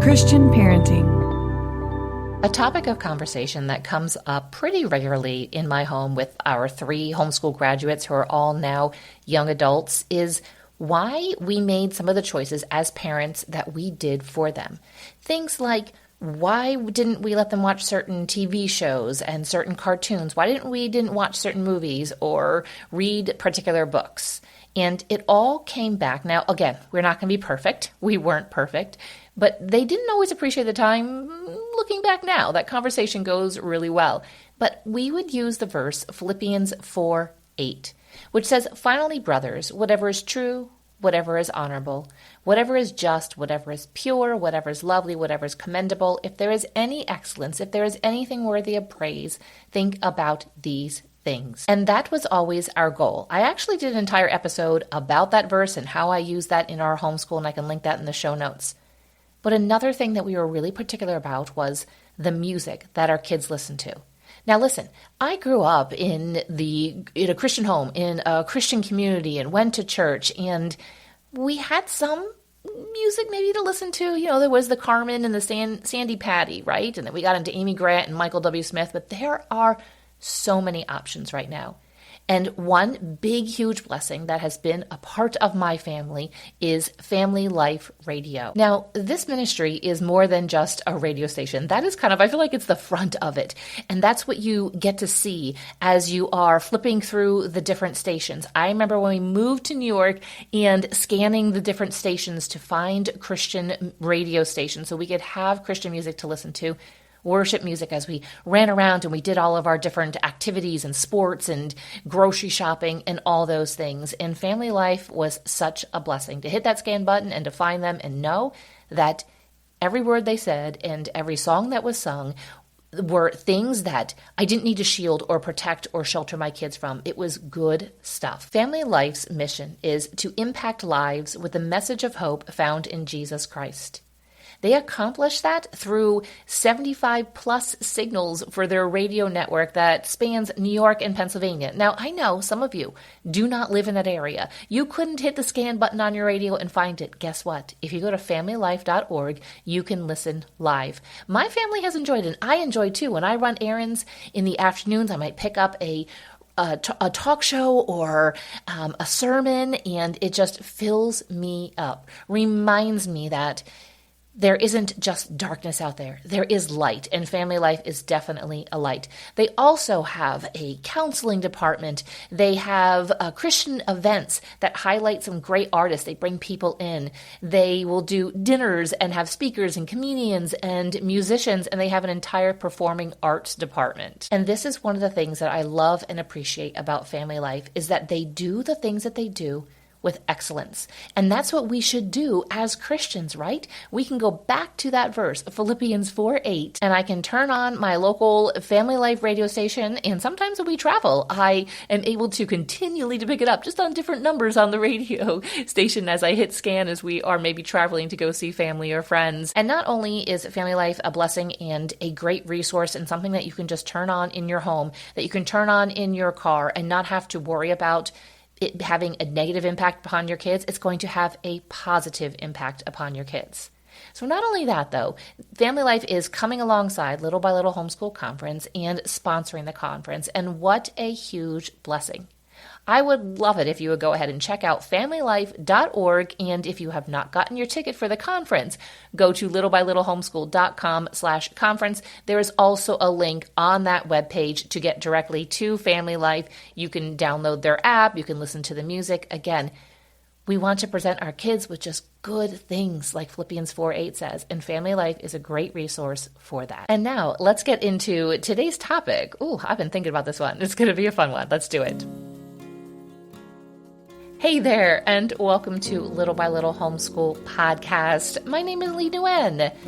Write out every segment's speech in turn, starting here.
Christian parenting. A topic of conversation that comes up pretty regularly in my home with our 3 homeschool graduates who are all now young adults is why we made some of the choices as parents that we did for them. Things like, why didn't we let them watch certain TV shows and certain cartoons? Why didn't we watch certain movies or read particular books? And it all came back. Now, again, we're not going to be perfect. We weren't perfect. But they didn't always appreciate the time. Looking back now, that conversation goes really well. But we would use the verse Philippians 4:8, which says, "Finally, brothers, whatever is true, whatever is honorable, whatever is just, whatever is pure, whatever is lovely, whatever is commendable, if there is any excellence, if there is anything worthy of praise, think about these things." And that was always our goal. I actually did an entire episode about that verse and how I use that in our homeschool, and I can link that in the show notes. But another thing that we were really particular about was the music that our kids listened to. Now listen, I grew up in a Christian home, in a Christian community, and went to church, and we had some music maybe to listen to. You know, there was the Carmen and the Sandy Patty, right? And then we got into Amy Grant and Michael W. Smith, but there are so many options right now. And one big, huge blessing that has been a part of my family is Family Life Radio. Now, this ministry is more than just a radio station. That is I feel like it's the front of it. And that's what you get to see as you are flipping through the different stations. I remember when we moved to New York and scanning the different stations to find Christian radio stations so we could have Christian music to listen to. Worship music as we ran around and we did all of our different activities and sports and grocery shopping and all those things. And Family Life was such a blessing to hit that scan button and to find them and know that every word they said and every song that was sung were things that I didn't need to shield or protect or shelter my kids from. It was good stuff. Family Life's mission is to impact lives with the message of hope found in Jesus Christ. They accomplish that through 75 plus signals for their radio network that spans New York and Pennsylvania. Now, I know some of you do not live in that area. You couldn't hit the scan button on your radio and find it. Guess what? If you go to familylife.org, you can listen live. My family has enjoyed it, and I enjoy too. When I run errands in the afternoons, I might pick up a talk show or a sermon, and it just fills me up, reminds me that there isn't just darkness out there. There is light, and Family Life is definitely a light. They also have a counseling department. They have Christian events that highlight some great artists. They bring people in. They will do dinners and have speakers and comedians and musicians, and they have an entire performing arts department. And this is one of the things that I love and appreciate about Family Life is that they do the things that they do with excellence. And that's what we should do as Christians, right? We can go back to that verse, Philippians 4:8, and I can turn on my local Family Life radio station, and sometimes when we travel, I am able to continually to pick it up just on different numbers on the radio station as I hit scan as we are maybe traveling to go see family or friends. And not only is Family Life a blessing and a great resource and something that you can just turn on in your home, that you can turn on in your car and not have to worry about it having a negative impact upon your kids, it's going to have a positive impact upon your kids. So not only that, though, Family Life is coming alongside Little by Little Homeschool Conference and sponsoring the conference, and what a huge blessing. I would love it if you would go ahead and check out familylife.org, and if you have not gotten your ticket for the conference, go to littlebylittlehomeschool.com/conference. There is also a link on that webpage to get directly to Family Life. You can download their app, you can listen to the music. Again, we want to present our kids with just good things like Philippians 4:8 says, and Family Life is a great resource for that. And now let's get into today's topic. Ooh, I've been thinking about this one. It's going to be a fun one. Let's do it. Hey there, and welcome to Little by Little Homeschool Podcast. My name is Leigh.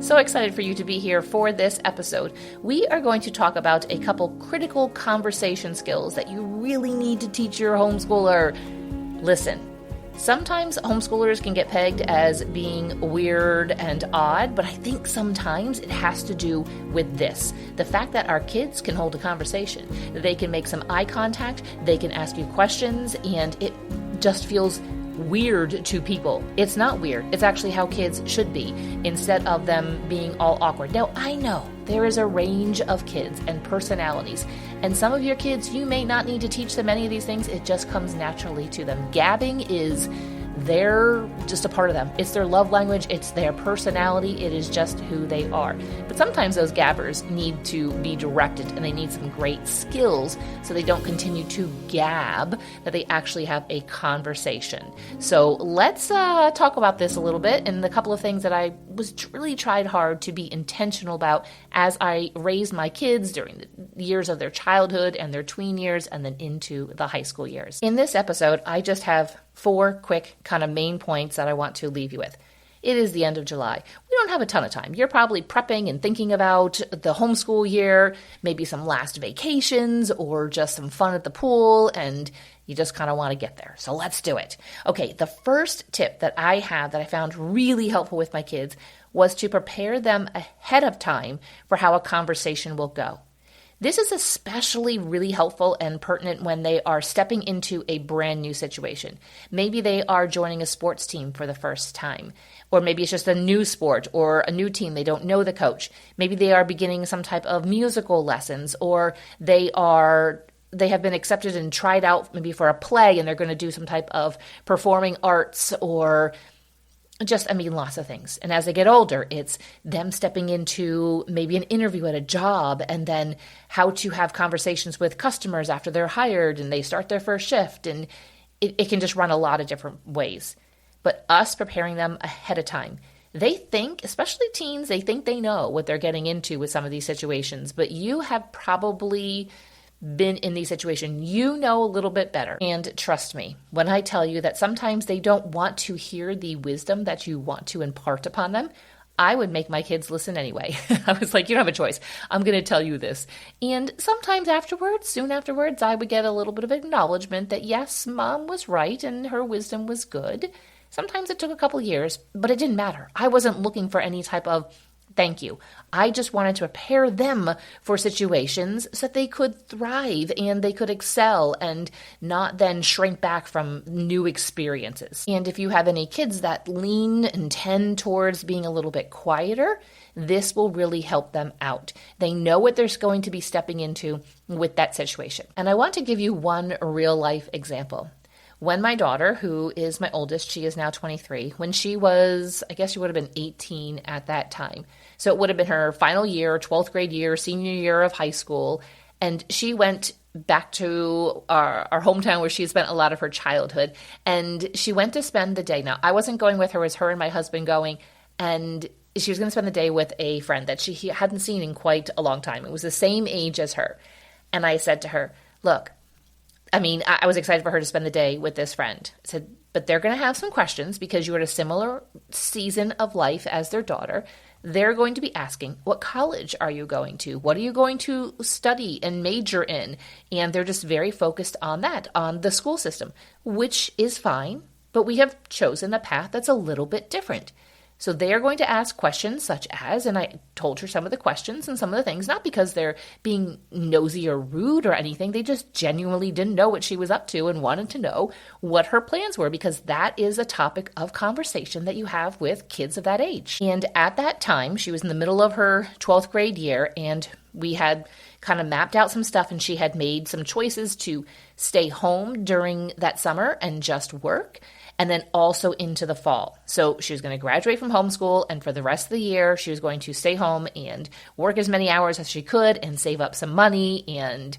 So excited for you to be here for this episode. We are going to talk about a couple critical conversation skills that you really need to teach your homeschooler. Listen, sometimes homeschoolers can get pegged as being weird and odd, but I think sometimes it has to do with this. The fact that our kids can hold a conversation. They can make some eye contact, they can ask you questions, and it just feels weird to people. It's not weird. It's actually how kids should be, instead of them being all awkward. Now, I know there is a range of kids and personalities, and some of your kids, you may not need to teach them any of these things. It just comes naturally to them. Gabbing is they're just a part of them. It's their love language. It's their personality. It is just who they are. But sometimes those gabbers need to be directed, and they need some great skills so they don't continue to gab, that they actually have a conversation. So let's talk about this a little bit, and the couple of things that I was really tried hard to be intentional about as I raised my kids during the years of their childhood and their tween years and then into the high school years. In this episode, I just have 4 quick kind of main points that I want to leave you with. It is the end of July. We don't have a ton of time. You're probably prepping and thinking about the homeschool year, maybe some last vacations or just some fun at the pool, and you just kind of want to get there. So let's do it. Okay, the first tip that I have that I found really helpful with my kids was to prepare them ahead of time for how a conversation will go. This is especially really helpful and pertinent when they are stepping into a brand new situation. Maybe they are joining a sports team for the first time, or maybe it's just a new sport or a new team. They don't know the coach. Maybe they are beginning some type of musical lessons, or they have been accepted and tried out maybe for a play, and they're going to do some type of performing arts or lots of things. And as they get older, it's them stepping into maybe an interview at a job, and then how to have conversations with customers after they're hired and they start their first shift. And it can just run a lot of different ways. But us preparing them ahead of time. They think, especially teens, they think they know what they're getting into with some of these situations. But you have probably been in these situations, you know a little bit better. And trust me, when I tell you that sometimes they don't want to hear the wisdom that you want to impart upon them, I would make my kids listen anyway. I was like, you don't have a choice. I'm going to tell you this. And sometimes soon afterwards, I would get a little bit of acknowledgement that yes, mom was right and her wisdom was good. Sometimes it took a couple years, but it didn't matter. I wasn't looking for any type of thank you. I just wanted to prepare them for situations so that they could thrive and they could excel and not then shrink back from new experiences. And if you have any kids that lean and tend towards being a little bit quieter, this will really help them out. They know what they're going to be stepping into with that situation. And I want to give you one real life example. When my daughter, who is my oldest, she is now 23, when she was, I guess she would have been 18 at that time. So it would have been her final year, 12th grade year, senior year of high school. And she went back to our hometown where she spent a lot of her childhood. And she went to spend the day. Now, I wasn't going with her. It was her and my husband going. And she was going to spend the day with a friend that she hadn't seen in quite a long time. It was the same age as her. And I said to her, look, I was excited for her to spend the day with this friend. I said, but they're going to have some questions because you're at a similar season of life as their daughter. They're going to be asking, what college are you going to? What are you going to study and major in? And they're just very focused on that, on the school system, which is fine. But we have chosen a path that's a little bit different. So they are going to ask questions such as, and I told her some of the questions and some of the things, not because they're being nosy or rude or anything. They just genuinely didn't know what she was up to and wanted to know what her plans were, because that is a topic of conversation that you have with kids of that age. And at that time, she was in the middle of her 12th grade year, and we had kind of mapped out some stuff, and she had made some choices to stay home during that summer and just work, and then also into the fall. So she was going to graduate from homeschool, and for the rest of the year, she was going to stay home and work as many hours as she could and save up some money and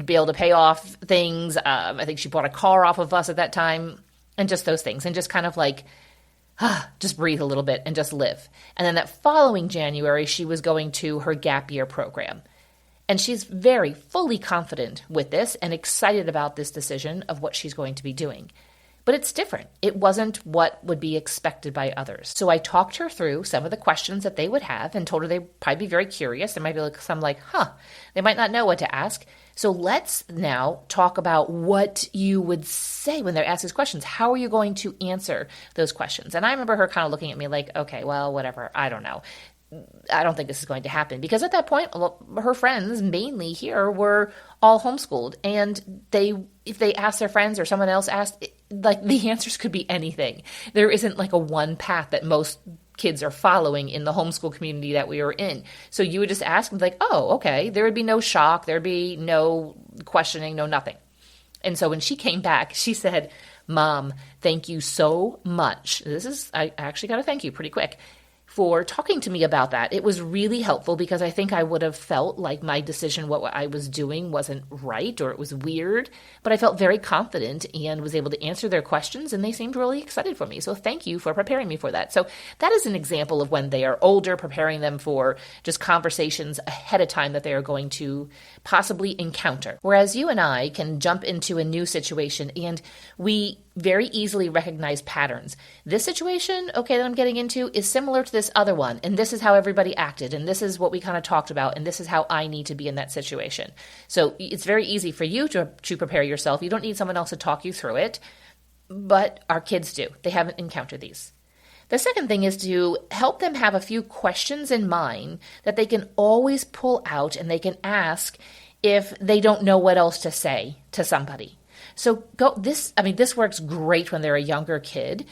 be able to pay off things. I think she bought a car off of us at that time, and just those things, and just kind of like, just breathe a little bit and just live. And then that following January, she was going to her gap year program. And she's very fully confident with this and excited about this decision of what she's going to be doing. But it's different. It wasn't what would be expected by others. So I talked her through some of the questions that they would have and told her they'd probably be very curious. There might be some they might not know what to ask. So let's now talk about what you would say when they're asked these questions. How are you going to answer those questions? And I remember her kind of looking at me like, okay, well, whatever. I don't know. I don't think this is going to happen, because at that point, her friends mainly here were all homeschooled, and if they asked their friends or someone else asked, like the answers could be anything. There isn't like a one path that most kids are following in the homeschool community that we are in. So you would just ask them like, oh, okay. There would be no shock. There'd be no questioning, no nothing. And so when she came back, she said, Mom, thank you so much. I actually got to thank you pretty quick for talking to me about that. It was really helpful because I think I would have felt like my decision, what I was doing wasn't right or it was weird, but I felt very confident and was able to answer their questions and they seemed really excited for me. So thank you for preparing me for that. So that is an example of when they are older, preparing them for just conversations ahead of time that they are going to possibly encounter. Whereas you and I can jump into a new situation and we very easily recognize patterns. This situation, okay, that I'm getting into is similar to this other one, and this is how everybody acted, and this is what we kind of talked about, and this is how I need to be in that situation. So it's very easy for you to prepare yourself. You don't need someone else to talk you through it, but our kids do. They haven't encountered these. The second thing is to help them have a few questions in mind that they can always pull out and they can ask if they don't know what else to say to somebody. So this works great when they're a younger kid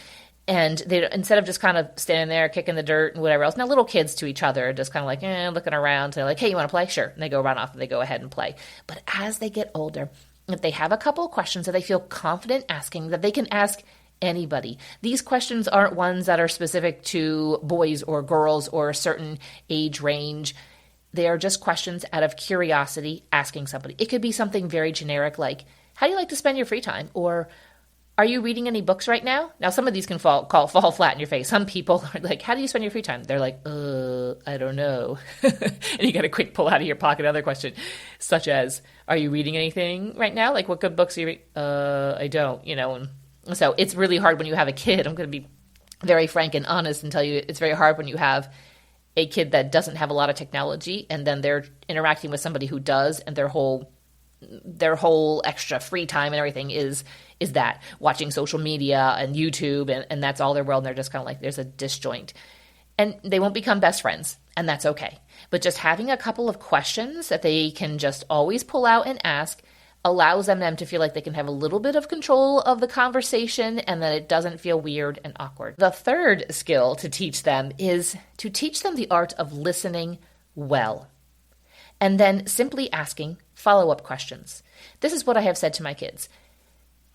and they, instead of just kind of standing there kicking the dirt and whatever else. Now little kids to each other are just kind of like, looking around. So they're like, hey, you want to play? Sure. And they go run off and they go ahead and play. But as they get older, if they have a couple of questions that they feel confident asking, that they can ask anybody. These questions aren't ones that are specific to boys or girls or a certain age range. They are just questions out of curiosity asking somebody. It could be something very generic like, how do you like to spend your free time? Or are you reading any books right now? Now, some of these can fall flat in your face. Some people are like, how do you spend your free time? They're like, I don't know. And you got to quick pull out of your pocket another question, such as, are you reading anything right now? Like, what good books are you reading? I don't, And so it's really hard when you have a kid. I'm going to be very frank and honest and tell you it's very hard when you have a kid that doesn't have a lot of technology and then they're interacting with somebody who does, and their whole extra free time and everything is that watching social media and YouTube and that's all their world. And they're just kind of like, there's a disjoint and they won't become best friends, and that's okay. But just having a couple of questions that they can just always pull out and ask allows them to feel like they can have a little bit of control of the conversation and that it doesn't feel weird and awkward. The third skill to teach them is to teach them the art of listening well. And then simply asking follow-up questions. This is what I have said to my kids.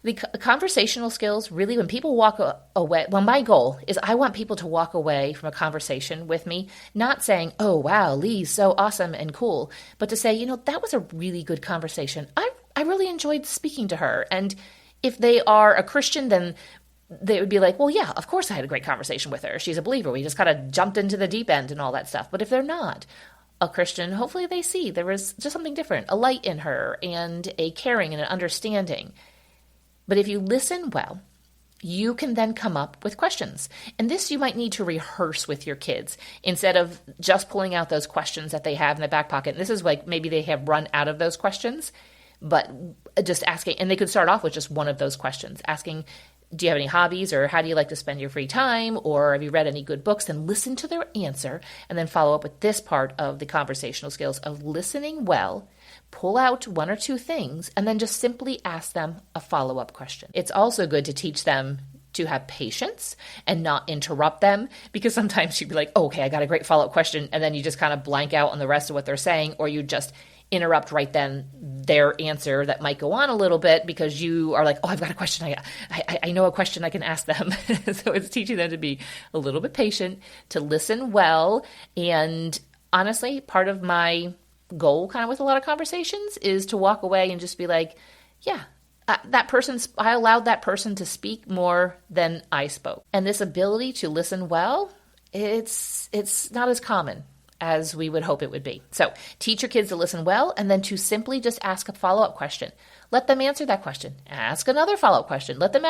The conversational skills, really, when people walk away, well, my goal is I want people to walk away from a conversation with me, not saying, oh, wow, Leigh's so awesome and cool, but to say, that was a really good conversation. I really enjoyed speaking to her. And if they are a Christian, then they would be like, well, yeah, of course I had a great conversation with her. She's a believer. We just kind of jumped into the deep end and all that stuff. But if they're not a Christian, hopefully they see there was just something different, a light in her and a caring and an understanding. But if you listen well, you can then come up with questions. And this you might need to rehearse with your kids instead of just pulling out those questions that they have in the back pocket. And this is like maybe they have run out of those questions, but just asking, and they could start off with just one of those questions, asking, do you have any hobbies, or how do you like to spend your free time, or have you read any good books? And listen to their answer and then follow up with this part of the conversational skills of listening well, pull out one or two things, and then just simply ask them a follow-up question. It's also good to teach them to have patience and not interrupt them, because sometimes you'd be like, oh, okay, I got a great follow-up question, and then you just kind of blank out on the rest of what they're saying, or you just interrupt right then their answer that might go on a little bit because you are like, oh, I've got a question. I know a question I can ask them. So it's teaching them to be a little bit patient, to listen well. And honestly, part of my goal kind of with a lot of conversations is to walk away and just be like, yeah, I allowed that person to speak more than I spoke. And this ability to listen well, it's not as common as we would hope it would be. So teach your kids to listen well, and then to simply just ask a follow-up question. Let them answer that question. Ask another follow-up question. Let them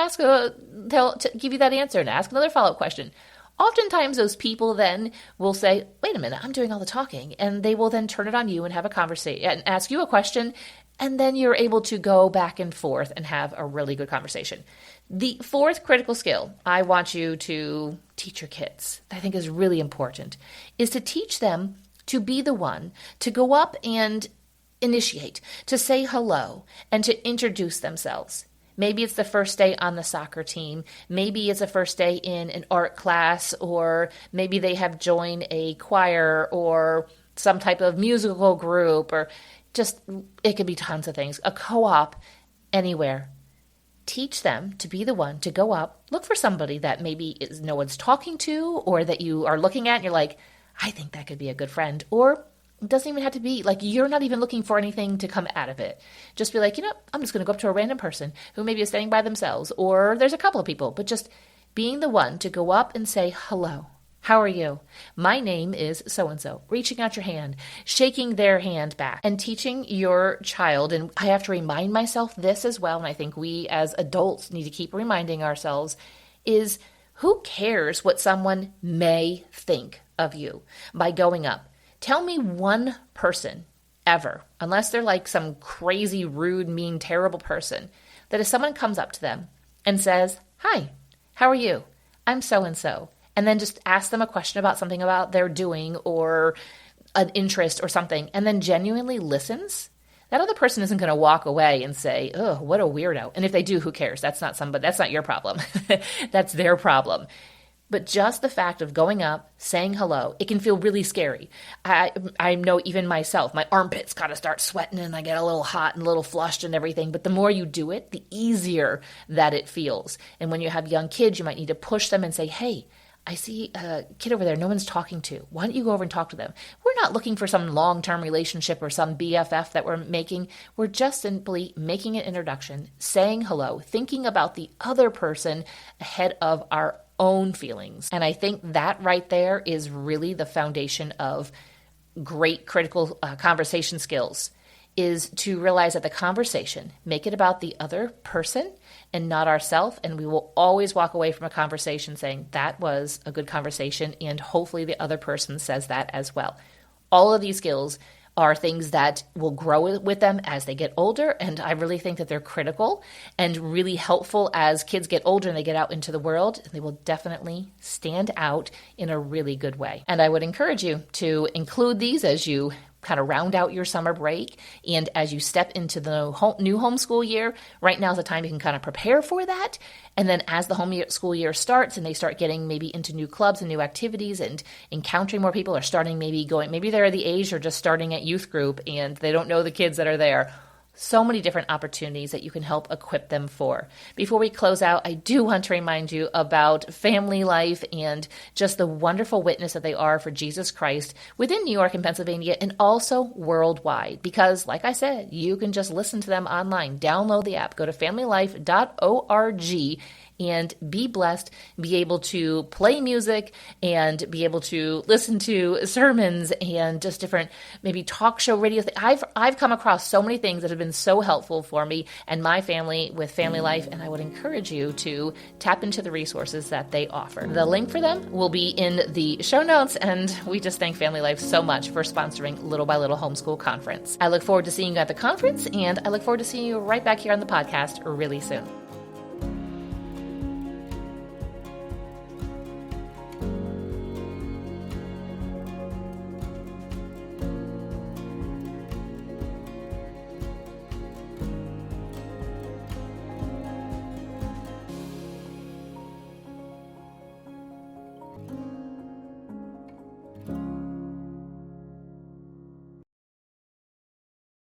give you that answer and ask another follow-up question. Oftentimes those people then will say, wait a minute, I'm doing all the talking. And they will then turn it on you and have a conversation and ask you a question. And then you're able to go back and forth and have a really good conversation. The fourth critical skill I want you to teach your kids, that I think is really important, is to teach them to be the one to go up and initiate, to say hello, and to introduce themselves. Maybe it's the first day on the soccer team. Maybe it's the first day in an art class, or maybe they have joined a choir or some type of musical group, or just, it could be tons of things. A co-op, anywhere. Teach them to be the one to go up, look for somebody that maybe no one's talking to, or that you are looking at and you're like, I think that could be a good friend. Or it doesn't even have to be, like, you're not even looking for anything to come out of it. Just be like, I'm just going to go up to a random person who maybe is standing by themselves, or there's a couple of people, but just being the one to go up and say, hello, how are you? My name is so-and-so. Reaching out your hand, shaking their hand back, and teaching your child. And I have to remind myself this as well, and I think we as adults need to keep reminding ourselves, is who cares what someone may think of you by going up? Tell me one person ever, unless they're like some crazy, rude, mean, terrible person, that if someone comes up to them and says, hi, how are you? I'm so-and-so. And then just ask them a question about something about their doing or an interest or something, and then genuinely listens, that other person isn't going to walk away and say, oh, what a weirdo. And if they do, who cares? That's not your problem. That's their problem. But just the fact of going up, saying hello, it can feel really scary. I know even myself, my armpits kind of start sweating and I get a little hot and a little flushed and everything. But the more you do it, the easier that it feels. And when you have young kids, you might need to push them and say, hey, I see a kid over there no one's talking to. Why don't you go over and talk to them? We're not looking for some long-term relationship or some BFF that we're making. We're just simply making an introduction, saying hello, thinking about the other person ahead of our own feelings. And I think that right there is really the foundation of great critical conversation skills, is to realize that the conversation, make it about the other person and not ourselves. And we will always walk away from a conversation saying that was a good conversation, and hopefully the other person says that as well. All of these skills are things that will grow with them as they get older, and I really think that they're critical and really helpful as kids get older and they get out into the world. They will definitely stand out in a really good way. And I would encourage you to include these as you kind of round out your summer break, and as you step into the new homeschool year. Right now is the time you can kind of prepare for that. And then as the homeschool year starts and they start getting maybe into new clubs and new activities and encountering more people, or starting maybe they're the age or just starting at youth group and they don't know the kids that are there. So many different opportunities that you can help equip them for. Before we close out, I do want to remind you about Family Life and just the wonderful witness that they are for Jesus Christ within New York and Pennsylvania, and also worldwide. Because, like I said, you can just listen to them online. Download the app. Go to familylife.org and be blessed, be able to play music and be able to listen to sermons and just different maybe talk show radio things. I've come across so many things that have been so helpful for me and my family with Family Life, and I would encourage you to tap into the resources that they offer. The link for them will be in the show notes, and we just thank Family Life so much for sponsoring Little by Little Homeschool Conference. I look forward to seeing you at the conference, and I look forward to seeing you right back here on the podcast really soon.